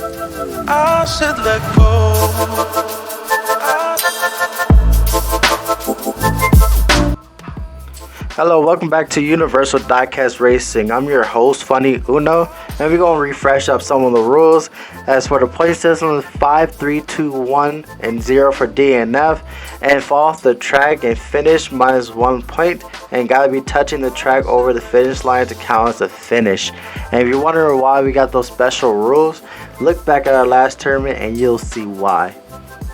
I should let go. Hello, welcome back to Universal Diecast Racing. I'm your host, Funny Uno, and we're going to refresh up some of the rules. As for the point system, 5, 3, 2, 1, and 0 for DNF, and fall off the track and finish minus 1 point, and gotta be touching the track over the finish line to count as a finish. And if you're wondering why we got those special rules, look back at our last tournament and you'll see why.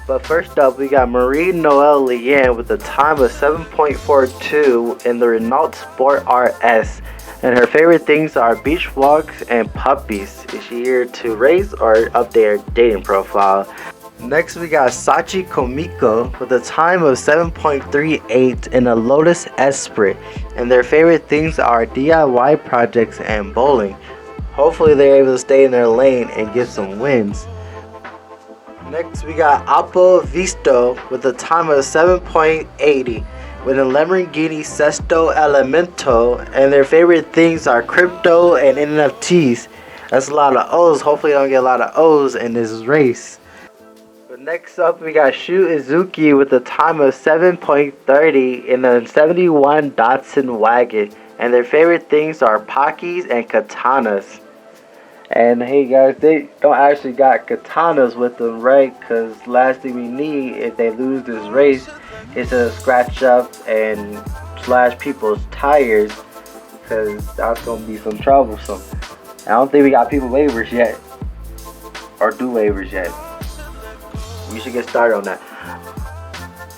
But first up, we got Marie Noelle Lien with a time of 7.42 in the Renault Sport RS. And her favorite things are beach walks and puppies. Is she here to race or update her dating profile? Next, we got Sachi Komiko with a time of 7.38 in a Lotus Esprit. And their favorite things are DIY projects and bowling. Hopefully they're able to stay in their lane and get some wins. Next, we got Oppo Visto with a time of 7.80 with a Lamborghini Sesto Elemento, and their favorite things are crypto and NFTs. That's a lot of O's. Hopefully, I don't get a lot of O's in this race. But next up, we got Shu Izuki with a time of 7.30 in a 71 Datsun wagon, and their favorite things are Pokis and katanas. And hey guys, they don't actually got katanas with them, right? Because last thing we need if they lose this race is to scratch up and slash people's tires, because that's going to be some troublesome. I don't think we got people waivers yet, or do waivers yet. We should get started on that.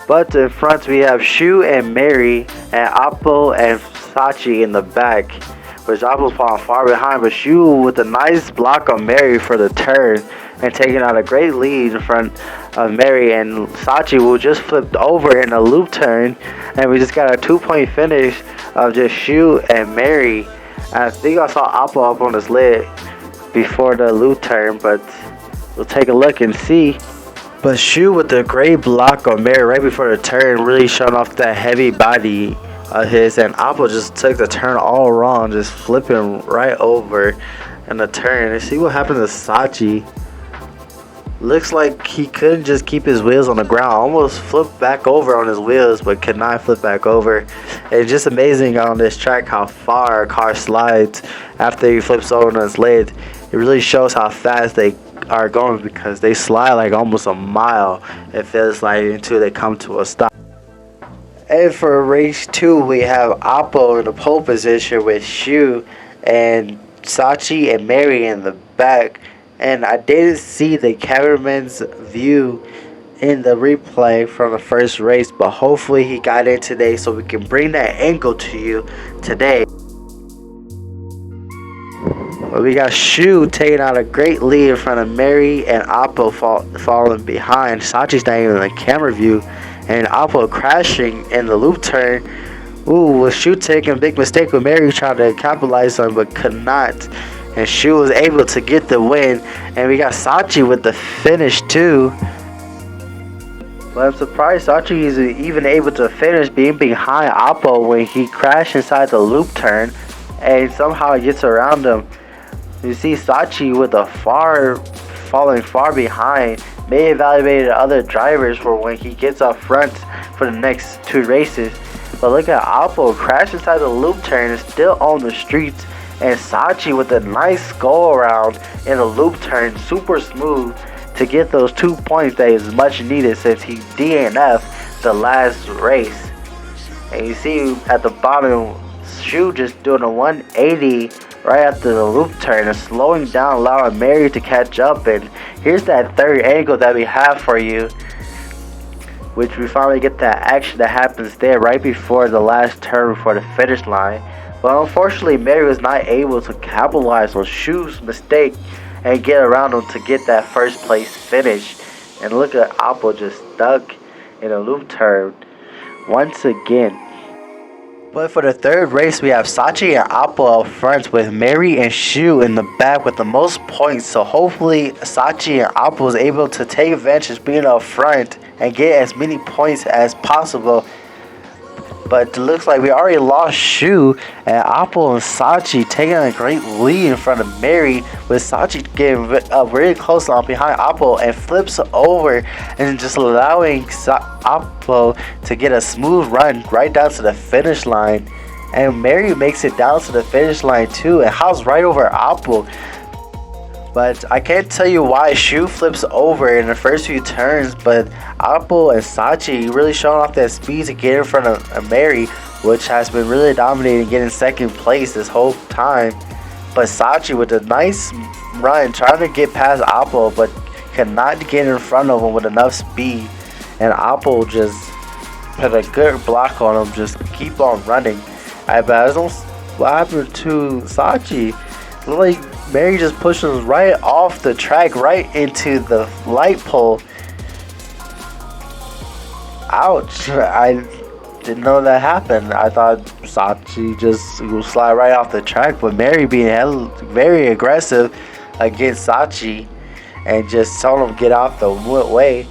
But in front we have Shu and Mary and Oppo and Sachi in the back, which Oppo's falling far behind, but Shu with a nice block on Mary for the turn and taking out a great lead in front of Mary, and Sachi will just flipped over in a loop turn, and we just got a 2-point finish of just Shu and Mary. I think I saw Oppo up on his lid before the loop turn, but we'll take a look and see. But Shu with the great block on Mary right before the turn, really showing off that heavy body his, and Oppo just took the turn all wrong, just flipping right over in the turn. And see what happened to Sachi. Looks like he couldn't just keep his wheels on the ground. Almost flipped back over on his wheels, but could not flip back over. It's just amazing on this track how far a car slides after he flips over on his lid. It really shows how fast they are going, because they slide like almost a mile, it feels like, until they come to a stop. And for race 2, we have Oppo in the pole position with Shu and Sachi and Mary in the back. And I didn't see the cameraman's view in the replay from the first race, but hopefully he got in today so we can bring that angle to you today. But we got Shu taking out a great lead in front of Mary and Oppo falling behind. Sachi's not even in the camera view. And Oppo crashing in the loop turn. Ooh, was Shu taking a big mistake with Mary trying to capitalize on, but could not. And Shu was able to get the win. And we got Sachi with the finish too. But I'm surprised Sachi is even able to finish being behind Oppo when he crashed inside the loop turn. And somehow he gets around him. You see Sachi with a falling far behind. May evaluate other drivers for when he gets up front for the next 2 races. But look at Oppo crash inside the loop turn and still on the streets. And Sachi with a nice go around in the loop turn, super smooth, to get those 2 points that is much needed since he DNF'd the last race. And you see at the bottom, Shu just doing a 180 right after the loop turn and slowing down, allowing Mary to catch up. And here's that third angle that we have for you, which we finally get that action that happens there right before the last turn for the finish line. But unfortunately, Mary was not able to capitalize on Shu's mistake and get around him to get that first place finish. And look at Oppo just stuck in a loop turn once again. But for the third race, we have Sachi and Oppo up front with Mary and Shu in the back with the most points. So hopefully Sachi and Oppo is able to take advantage being up front and get as many points as possible. But it looks like we already lost Shu, and Apple and Sachi taking a great lead in front of Mary, with Sachi getting really close on behind Apple and flips over and just allowing Apple to get a smooth run right down to the finish line. And Mary makes it down to the finish line too and hops right over Apple. But I can't tell you why Shu flips over in the first few turns, but Apple and Sachi really showing off that speed to get in front of Mary, which has been really dominating, getting second place this whole time. But Sachi with a nice run, trying to get past Apple, but cannot get in front of him with enough speed. And Apple just put a good block on him, just keep on running. But I don't what happened to Sachi. Like Mary just pushes right off the track, right into the light pole. Ouch! I didn't know that happened. I thought Sachi just would slide right off the track, but Mary being very aggressive against Sachi and just told him get out the way,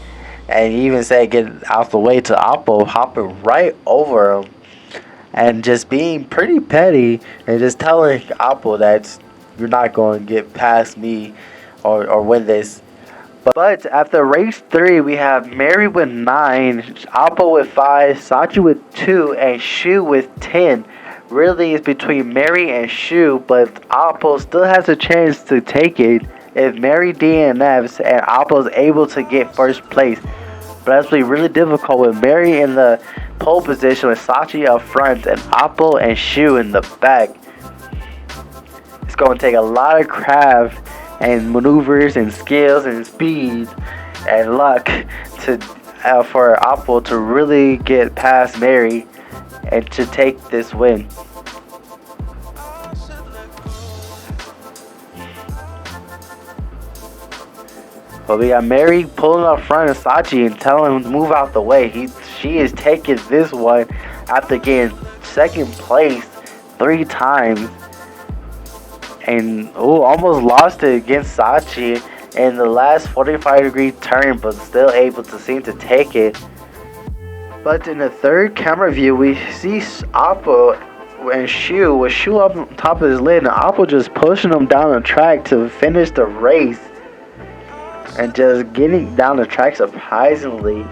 and he even said get out the way to Apple, hopping right over him and just being pretty petty and just telling Apple that you're not going to get past me or win this. But after race 3, we have Mary with 9, Apple with 5, Sachi with 2, and Shu with 10. Really, it's between Mary and Shu, but Apple still has a chance to take it if Mary DNFs and Apple is able to get first place. But that's really difficult with Mary in the pole position with Sachi up front and Apple and Shu in the back. It's going to take a lot of craft and maneuvers and skills and speed and luck to for Apple to really get past Mary and to take this win. But we got Mary pulling up front of Sachi and telling him to move out the way. She is taking this one after getting second place 3 times. And almost lost it against Sachi in the last 45-degree turn, but still able to seem to take it. But in the third camera view, we see Apple and Shu with Shu up on top of his lid, and Apple just pushing him down the track to finish the race and just getting down the track surprisingly.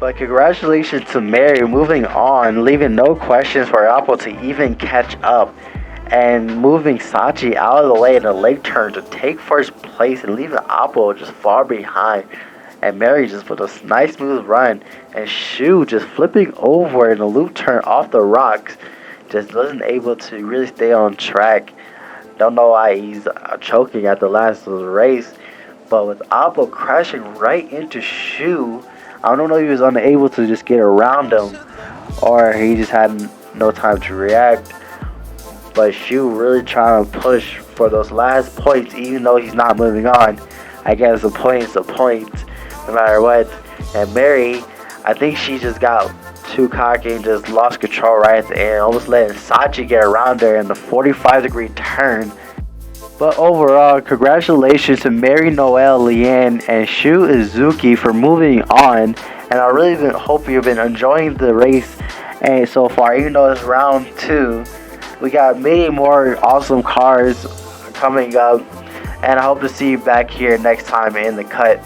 But congratulations to Mary moving on, leaving no questions for Apple to even catch up, and moving Sachi out of the way in the late turn to take first place and leaving Apple just far behind. And Mary just with a nice smooth run, and Shu just flipping over in the loop turn off the rocks, just wasn't able to really stay on track. Don't know why he's choking at the last of the race, but with Apple crashing right into Shu, I don't know if he was unable to just get around him or he just had no time to react. But Shu really trying to push for those last points, even though he's not moving on. I guess a point is a point, no matter what. And Mary, I think she just got too cocky and just lost control right at the end, almost letting Sachi get around there in the 45-degree turn. But overall, congratulations to Mary Noelle, Leanne, and Shu Izuki for moving on. And I really hope you've been enjoying the race and so far, even though it's round 2. We got many more awesome cars coming up, and I hope to see you back here next time in the cut.